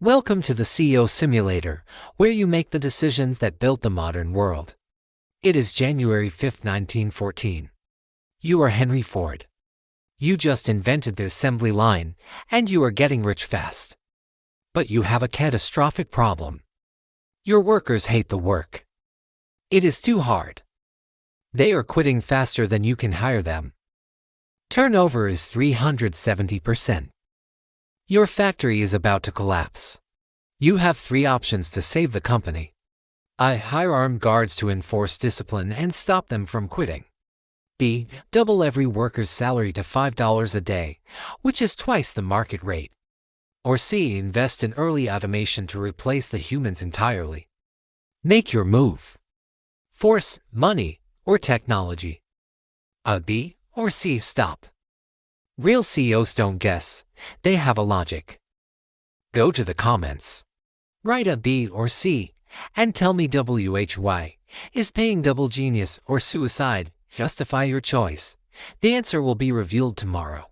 Welcome to the CEO Simulator, where you make the decisions that built the modern world. It is January 5th, 1914. You are Henry Ford. You just invented the assembly line, and you are getting rich fast. But you have a catastrophic problem. Your workers hate the work. It is too hard. They are quitting faster than you can hire them. Turnover is 370%. Your factory is about to collapse. You have three options to save the company. A. Hire armed guards to enforce discipline and stop them from quitting. B. Double every worker's salary to $5 a day, which is twice the market rate. Or C. Invest in early automation to replace the humans entirely. Make your move. Force, money, or technology. A. B or C. Stop. Real CEOs don't guess, they have a logic. Go to the comments. Write a B or C, and tell me WHY. Is paying double genius or suicide? Justify your choice. The answer will be revealed tomorrow.